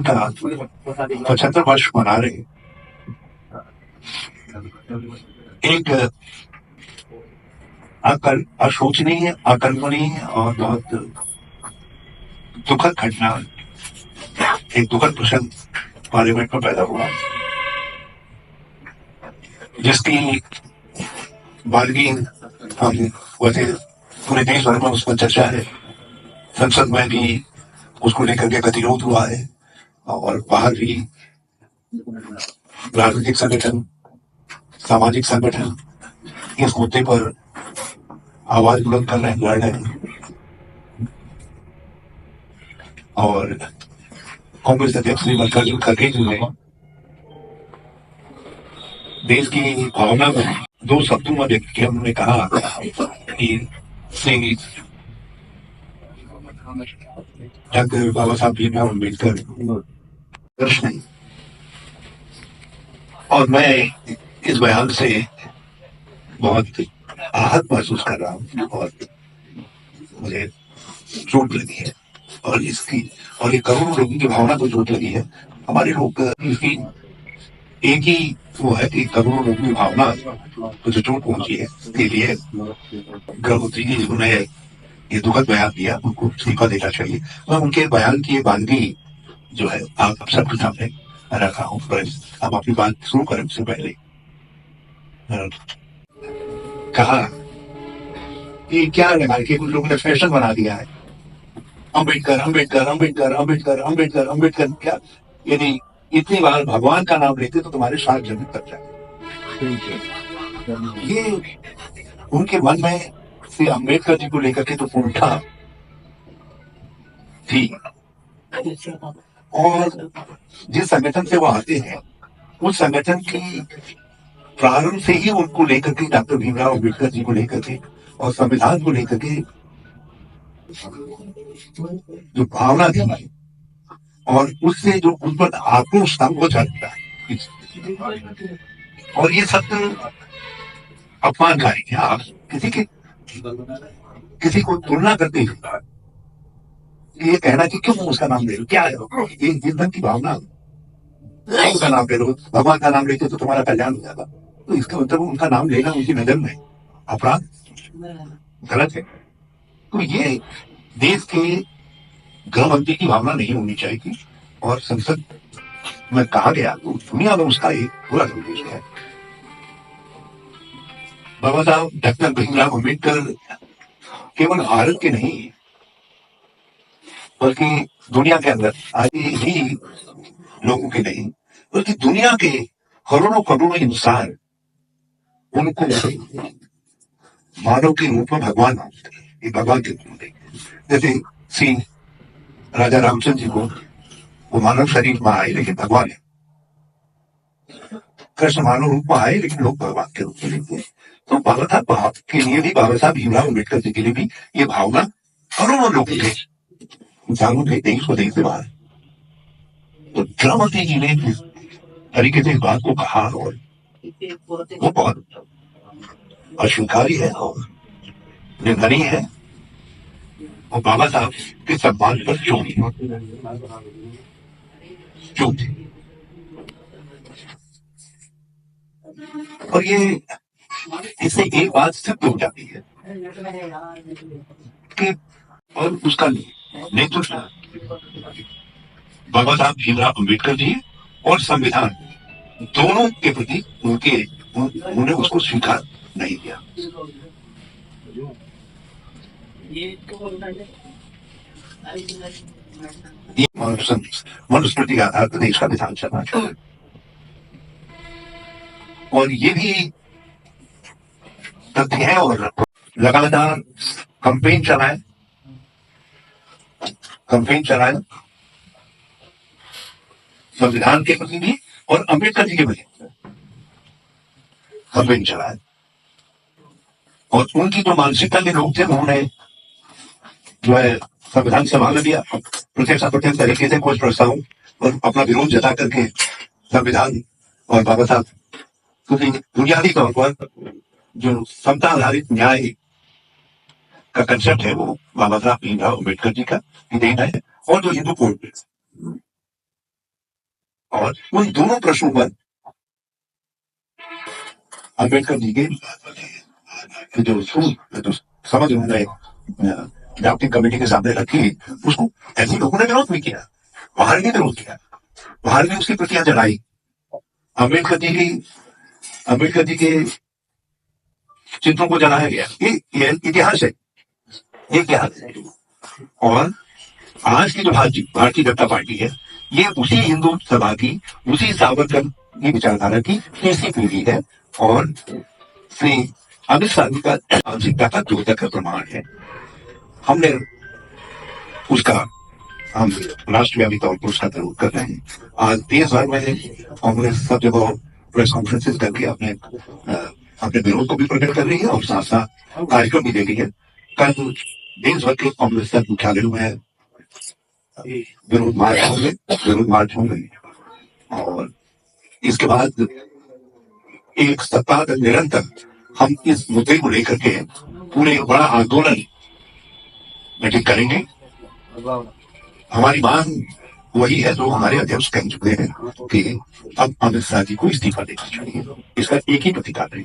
का 75 वर्ष मना रहे। एक अशोचनीय, अकल्पनीय और बहुत दुखद घटना, एक दुखद प्रसंग पार्लियामेंट में पैदा हुआ, जिसकी बारगी हम वैसे पूरे देश भर में उस पर चर्चा है। संसद में भी उसको लेकर के गतिरोध हुआ है और बाहर भी राजनीतिक संगठन, सामाजिक संगठन इस मुद्दे पर आवाज बुलंद कर रहे हैं, लड़ रहे हैं। और कांग्रेस अध्यक्ष श्री मल्लिकार्जुन खड़गे जी ने देश की भावना में 2 शब्दों में व्यक्त किया। उन्होंने कहा कि श्री डॉक्टर बाबा साहब भीमराव अम्बेडकर दर्श नहीं। और मैं इस बयान से बहुत आहत महसूस कर रहा हूँ और मुझे चोट लगी है, और ये करोड़ों लोगों की भावना को चोट लगी है। हमारे लोग इसकी एक ही वो है कि करोड़ों लोगों की भावना को जो चोट पहुंची है, इसके लिए गृहमंत्री जी जिन्होंने ये दुखद बयान दिया, उनको इस्तीफा देना चाहिए। मैं उनके बयान की बानगी जो है आप सबके सामने रखा हूँ। हम अपनी बात शुरू करें उससे पहले कहा कि क्या लगा कि कुछ लोगों ने फैशन बना दिया है, अम्बेडकर अम्बेडकर अम्बेडकर अम्बेडकर अम्बेडकर अम्बेडकर। क्या यदि इतनी बार भगवान का नाम लेते तो तुम्हारे 7 जन्म तक जाए। ये उनके मन में श्री अम्बेडकर जी को लेकर के तो पूर्णता थी, और जिस संगठन से वो आते हैं उस संगठन की प्रारंभ से ही उनको लेकर के, डॉक्टर भीमराव अम्बेडकर जी को लेकर के और संविधान को लेकर के जो भावना थी और उससे जो उस पर आक्रोश था वो जानता है। और ये सत्य अपमानकारी है। आप किसी को तुलना करते हुए ये कहना कि क्यों उसका नाम ले लो, क्या है ये जीवन की भावना, उसका नाम ले लो, भगवान का नाम लेते तो तुम्हारा कल्याण हो जाता। तो इसका मतलब उनका नाम लेना उनकी नजर में अपराध, गलत है। तो ये देश के गृह मंत्री की भावना नहीं होनी चाहिए। और संसद में कहा गया तो दुनिया में उसका एक पूरा संदेश है। बाबा साहब डॉक्टर भीमराव अम्बेडकर केवल भारत के नहीं बल्कि दुनिया के अंदर आज ही लोगों के नहीं बल्कि दुनिया के करोड़ों करोड़ों इंसान उनको मानव के रूप में भगवान मानते हैं। ये भगवान के रूप में, जैसे श्री राजा रामचंद्र जी को वो मानव शरीर में आए लेकिन भगवान है, कृष्ण मानव रूप में आए लेकिन लोग भगवान के रूप में लेते हैं। तो बाबा साहब के लिए भी, बाबा साहब भीमराव अम्बेडकर जी के लिए भी ये भावना करोड़ों लोगों के इंसानों के देश को देश से बाहर। तो गृह मंत्री जी ने इस तरीके से इस बात को कहा और वो बहुत अस्वीकार्य है और निंदनीय है और बाबा साहब के सम्मान पर चूक थी। और ये इससे एक बात सिद्ध हो जाती है कि और उसका नेतृत्व बाबा साहब भीमराव अम्बेडकर जी और संविधान दोनों के प्रति उन्होंने उसको स्वीकार नहीं किया। मनुस्मृति के आधार पर देश का विधान चलना चाहिए। और ये भी तथ्य है और लगातार कैंपेन चलाए संविधान के प्रति भी और अम्बेडकर जी के प्रति कैंपेन चलाए। और उनकी जो मानसिकता के लोग थे उन्होंने जो है संविधान संभाल लिया, प्रत्यक्ष तरीके से कुछ प्रस्ताव और अपना विरोध जता करके संविधान और बाबा साहब, क्योंकि बुनियादी तौर पर जो समता आधारित न्याय का कंसेप्ट है वो बाबा साहब भीमराव अम्बेडकर जी का देन है। और जो हिंदू कोड और उन दोनों प्रश्नों पर अम्बेडकर जी के जो समझ उन्होंने ड्राफ्टिंग कमेटी के सामने रखी, उसको ऐसे लोगों ने विरोध भी किया, बाहर भी विरोध किया, बाहर भी उसकी प्रतियां जलाई। अम्बेडकर जी की अम्बेडकर जी के चित्रों को जलाया गया। ये इतिहास है, ये इतिहास है। और आज की जो भारतीय जनता पार्टी है, ये उसी हिंदू सभा की, उसी सावरकर की विचारधारा की तीसरी पीढ़ी है और श्री अमित शाह जी का मानसिकता का द्योतक का प्रमाण है। हमने उसका हम राष्ट्रव्यापी तौर पर उसका जरूर कर रहे हैं। आज देश भर में कांग्रेस सब जगह प्रेस कॉन्फ्रेंसेस करके अपने विरोध को भी प्रकट कर रही है और साथ साथ कार्यक्रम भी दे रही है। कल देश भर के कांग्रेस मुख्यालयों में विरोध मार्च होंगे और इसके बाद एक सप्ताह तक निरंतर हम इस मुद्दे को लेकर के पूरे बड़ा आंदोलन बैठक करेंगे। हमारी मांग वही है जो हमारे अध्यक्ष कह चुके हैं कि अब अमित शाह जी को इस्तीफा देना चाहिए। इसका एक ही प्रतिकार है।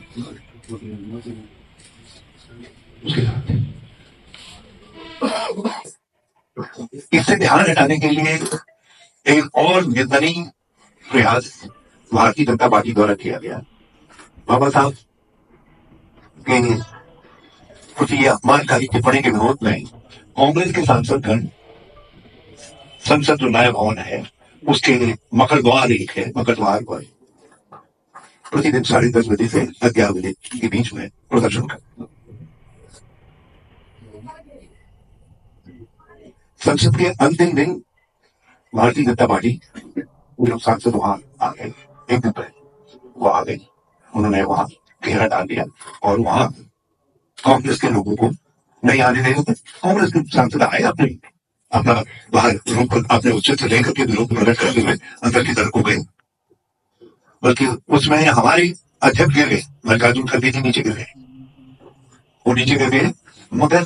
इससे ध्यान हटाने के लिए एक और निर्दयी प्रयास भारतीय जनता पार्टी द्वारा किया गया। बाबा साहब के कुछ ये अपमानकारी टिप्पणी के विरोध में कांग्रेस के सांसदगण संसद जो नया भवन है उसके मकर द्वार एक है, मकर द्वार पर प्रतिदिन 10:30 बजे से 11 बजे के बीच में प्रदर्शन करते। संसद के अंतिम दिन भारतीय जनता पार्टी जो सांसद वहां आ गए, एक दिन पहले वो आ गए, उन्होंने वहां घेरा डाल दिया और वहां कांग्रेस के लोगों को नहीं आने देने थे। कांग्रेस के सांसद आए अपना बाहर अपने उचित लेकर के विरोध प्रकट करते हुए अंदर की तरफ को गए, बल्कि उसमें हमारे अध्यक्ष गिर गए, मल्लिकार्जुन खड़गे जी नीचे गिर गए, वो नीचे गिर गए। मगर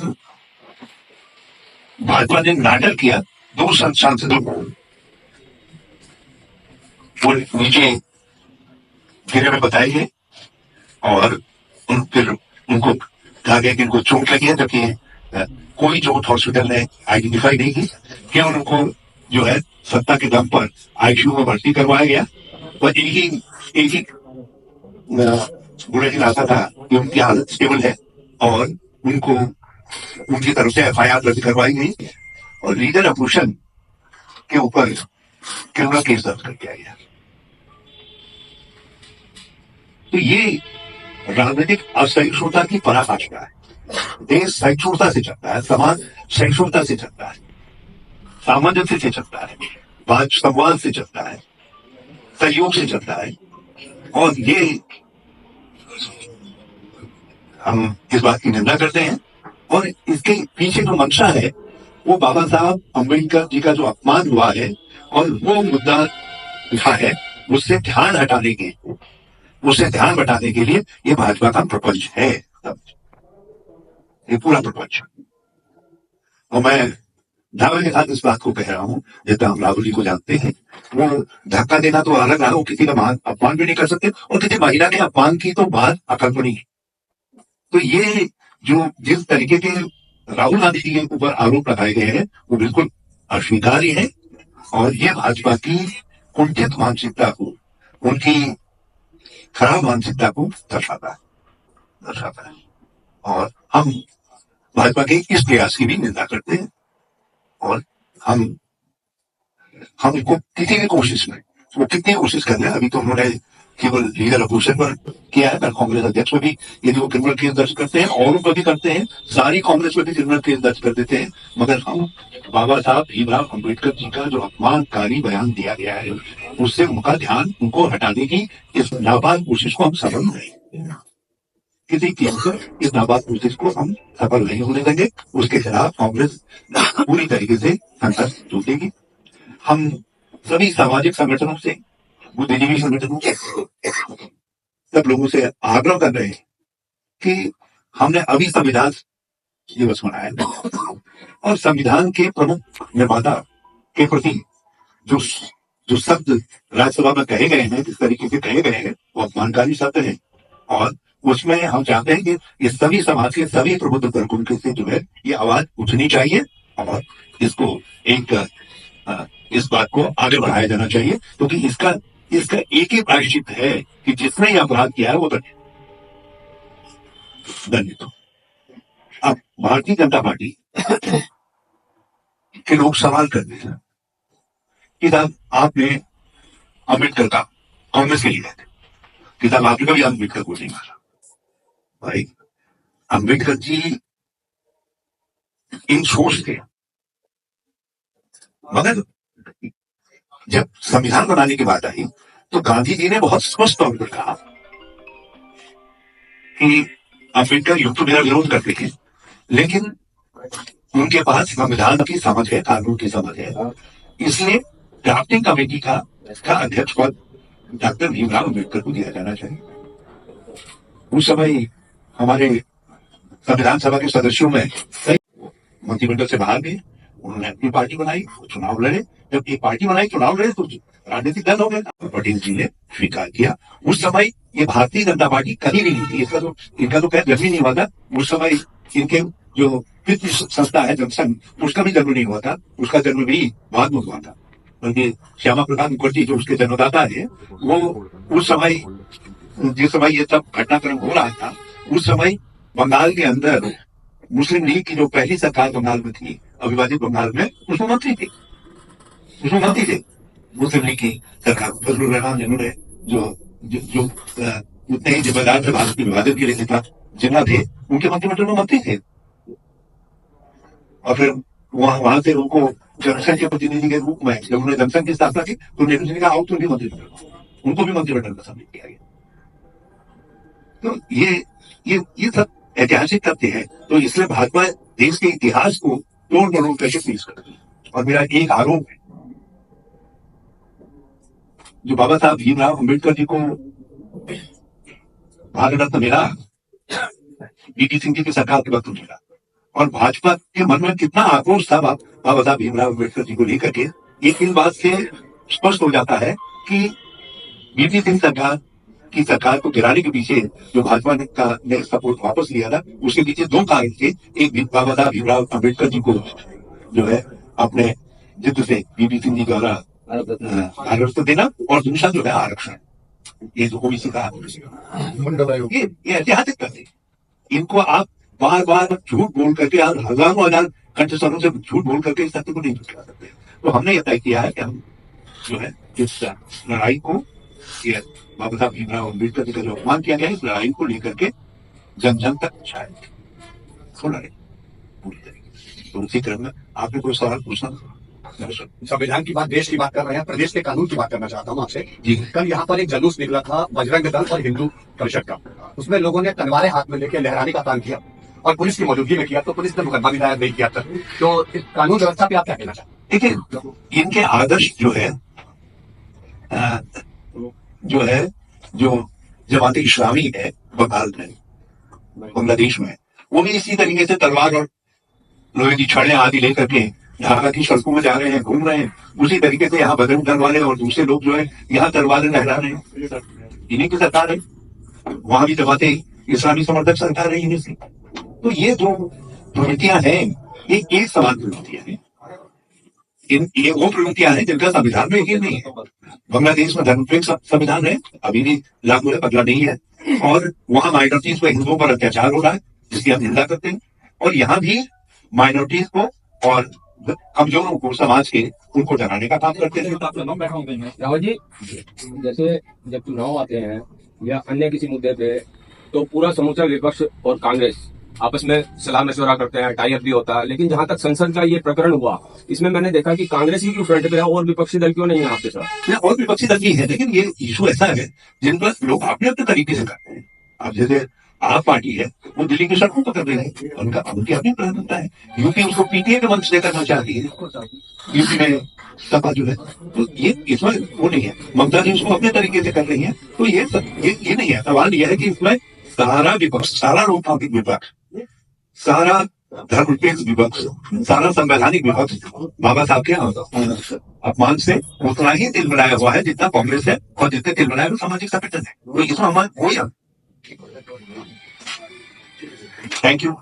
भाजपा ने नाटक किया, दो सांसदों को वो नीचे गिरे में बताए गए और फिर उनको कहा गया कि इनको चोट लगी है, जबकि कोई चोट हॉस्पिटल ने आइडेंटिफाई नहीं की। केवल उनको जो है सत्ता के दम पर आईसीयू में भर्ती करवाया गया। और एक ही बुलेटिन आता था कि उनकी हालत स्टेबल है और उनको उनकी तरफ से एफआईआर दर्ज करवाई गई और लीडर अपोजिशन के ऊपर क्रिमिनल केस दर्ज कर दिया गया। तो ये राजनीतिक असहिष्णुता की पराकाष्ठा है। देश सहिष्णुता से चलता है, समाज सहिष्णुता से चलता है, सामंजस्य से चलता है, बात संवाद से चलता है, सहयोग से चलता है। और ये हम इस बात की निंदा करते हैं और इसके पीछे जो मंशा है वो बाबा साहब अम्बेडकर जी का जो अपमान हुआ है और वो मुद्दा उठा है, उससे ध्यान हटाने के लिए ये भाजपा का प्रपंच है, ये पूरा प्रपंच। और मैं दावे के साथ इस बात को कह रहा हूं, जितना हम राहुल जी को जानते हैं, वो धक्का देना तो अलग रहा, वो किसी का अपमान भी नहीं कर सकते और किसी महिला के अपमान की तो बात अकल्पनीय। तो ये जो जिस तरीके के राहुल गांधी जी के ऊपर आरोप लगाए गए हैं वो बिल्कुल अस्वीकार्य है और ये भाजपा की कुंठित मानसिकता को, उनकी खराब मानसिकता को दर्शाता है। और हम भाजपा के इस प्रयास की भी निंदा करते हैं और हम उनको किसी भी कोशिश में, वो कितनी कोशिश कर रहे हैं, अभी तो उन्होंने केवल लीडर अपोजिशन पर किया है, पर कांग्रेस अध्यक्ष पर भी यदि वो क्रिमिनल केस दर्ज करते हैं, औरों पर भी करते हैं, सारी कांग्रेस पर भी क्रिमिनल केस दर्ज कर देते हैं। मगर हम बाबा साहब भीमराव अम्बेडकर जी का जो अपमानकारी बयान दिया गया है उससे उनका ध्यान, उनको हटाने की इस नाबाद कोशिश को हम सफल नहीं, किसी कीमत इस नाबाद कोशिश को हम सफल नहीं होने देंगे। उसके खिलाफ कांग्रेस पूरी तरीके से संघर्ष जूटेगी। हम सभी सामाजिक संगठनों से, बुद्धिजीवी संगठनों से, सब लोगों से आग्रह कर रहे हैं कि हमने अभी संविधान दिवस मनाया और संविधान के प्रमुख निर्माता के प्रति जो जो शब्द राज्यसभा में कहे गए हैं, जिस तरीके से कहे गए हैं, वो अपमानकारी शब्द है। और उसमें हम चाहते हैं कि ये सभी समाज के सभी प्रबुद्ध वर्गों के से जो है ये आवाज उठनी चाहिए और इसको एक इस बात को आगे बढ़ाया जाना चाहिए, क्योंकि इसका इसका एक ही प्रायश्चित है कि जिसने ये अपराध किया है वो दंडित हो। अब भारतीय जनता पार्टी के लोग सवाल करते हैं कि साहब आपने अम्बेडकर का कांग्रेस के लिए थे कि साहब आपने कभी अम्बेडकर को नहीं मारा। भाई अम्बेडकर जी इन सोच थे, मगर जब संविधान बनाने की बात आई तो गांधी जी ने बहुत स्पष्ट तौर पर कहा कि अम्बेडकर युग तो मेरा विरोध करते थे, लेकिन उनके पास संविधान की समझ है, कानून की समझ है, इसलिए ड्राफ्टिंग कमेटी का अध्यक्ष पद डॉक्टर भीमराव अम्बेडकर को दिया जाना चाहिए। उस समय हमारे संविधान सभा के सदस्यों में कई मंत्रिमंडल से बाहर गए, उन्होंने अपनी पार्टी बनाई, चुनाव लड़े। जब एक पार्टी बनाई, चुनाव लड़े, तो राजनीतिक दल हो गया। पटेल जी ने स्वीकार किया। उस समय ये भारतीय जनता पार्टी कहीं भी नहीं थी, इनका तो खैर जन्म ही नहीं हुआ था। उस समय इनके जो पितृ संस्था है जनसंघ, उसका भी जन्म नहीं हुआ था, उसका जन्म भी बाद में हुआ था। क्योंकि श्यामा प्रसाद मुखर्जी जो उसके जन्मदाता है, वो उस समय जिस समय ये सब घटनाक्रम हो रहा था, उस समय बंगाल के अंदर मुस्लिम लीग की जो पहली सरकार बंगाल में थी, अविभाजित बंगाल में, उसमें मंत्री थे मुस्लिम लीग की सरकार। फजलुर रहमान जिन्होंने जो उतने ही जिम्मेदार थे भारत के विभाजन के लिए जितना थे, उनके मंत्रिमंडल में मंत्री थे। और फिर वहां से उनको जनसंघ के प्रतिनिधि के रूप में जब उन्होंने जनसंघ की स्थापना की तो नेहरू जी ने कहा आओ तो उनको भी मंत्रिमंडल में शामिल किया गया। तो ये सब ऐतिहासिक तथ्य है। तो इसलिए भाजपा देश के इतिहास को तोड़ मरोड़ कैसे पेश करती है। और मेरा एक आरोप है, जो बाबा साहब भीमराव अम्बेडकर जी को भारत रत्न मिला, बीपी सिंह जी की सरकार के वक्त मिला, और भाजपा के मन में कितना आक्रोश था बाबा साहब भीमराव अम्बेडकर जी को लेकर के, ये इस बात से स्पष्ट हो जाता है कि बीपी सिंह सरकार को गिराने के पीछे जो भाजपा ने सपोर्ट वापस लिया था, उसके पीछे दो कारण थे। एक बाबा साहब भीमराव अम्बेडकर जी को जो है अपने जिद से बीपी सिंह जी द्वारा भारत देना, और दूसरा जो है आरक्षण, ये जो ओबीसी का ये ऐतिहासिक तथ्य। इनको आप बार बार झूठ बोल करके और हजारों हजार कंठस्वरों से झूठ बोल करके इस सत्य को नहीं झुठला सकते। तो हमने यह तय किया है कि हम जो है इस लड़ाई को, ये बाबा साहब भीमराव अम्बेडकर जी का जो अपमान किया गया है, इस लड़ाई को लेकर के जन जन तक पहुंचाएंगे, तो लड़े पूरी तरीके। तो उसी क्रम में आपने कोई सवाल पूछना? संविधान की बात, देश की बात कर रहे हैं, प्रदेश के कानून की बात करना चाहता हूँ आपसे। कल यहाँ पर एक जुलूस निकला था बजरंग दल और हिंदू परिषद का, उसमें लोगों ने तलवारें हाथ में लेकर लहराने का काम किया और पुलिस की मौजूदगी में किया, तो पुलिस ने मुकदमा भी दायर नहीं किया था। तो इस कानून व्यवस्था पे आप क्या कहना चाहते हैं? देखिए, इनके आदर्श जो है जो जमात इस्लामी है बंगाल में, बांग्लादेश में, वो भी इसी तरीके से तलवार और लोहे की छड़ें आदि लेकर के ढाका की सड़कों में जा रहे हैं, घूम रहे हैं। उसी तरीके से यहाँ बजरंग दल वाले और दूसरे लोग जो है यहाँ तलवारें लहरा रहे हैं। इन्हीं की सरकार है, वहां भी जमाते इस्लामी समर्थक सरकार है इन्हीं से। तो ये जो प्रवृत्तियां हैं, ये एक समान प्रवृत्तियां हैं। ये वो प्रवृत्तियां हैं जिनका संविधान में यकीन नहीं है। बांग्लादेश में धर्मनिरपेक्ष संविधान है, अभी भी लागू है, बदला नहीं है, और वहां माइनॉरिटीज पर, हिंदुओं पर अत्याचार हो रहा है, जिसकी हम निंदा करते हैं। और यहाँ भी माइनॉरिटीज को और कमजोरों को समाज के, उनको डराने का काम करते हैं। राहुल जी, जैसे जब चुनाव आते हैं या अन्य किसी मुद्दे पे, तो पूरा समूचा विपक्ष और कांग्रेस आपस में सलाह मशवरा करते हैं, टाई अप भी होता है। लेकिन जहां तक संसद का ये प्रकरण हुआ, इसमें मैंने देखा कि कांग्रेस ही क्यों फ्रंट पे है और विपक्षी दल क्यों नहीं है आपके साथ? और विपक्षी दल भी है, लेकिन ये इशू ऐसा है जिन पर लोग अपने अपने तरीके से करते हैं। अब जैसे आप पार्टी है, वो दिल्ली की सड़कों पर कर रहे हैं, उनकी अपनी प्राथमिकता है। यूपी उसको पीटीए के मंच से करना चाहती है, यूपी में सपा जो है, तो ये इसमें वो नहीं है। ममता जी उसको अपने तरीके से कर रही है। तो ये नहीं है। सवाल यह है कि इसमें सारा विपक्ष, सारा लोकतांत्रिक विपक्ष, सारा धर्मनिरपेक्ष विपक्ष, सारा संवैधानिक विपक्ष बाबा साहब के अपमान से उतना ही तिल बनाया हुआ है जितना कांग्रेस है और जितने तिल बनाया हुआ सामाजिक संगठन है। तो इसमें हमारा कोई थैंक यू।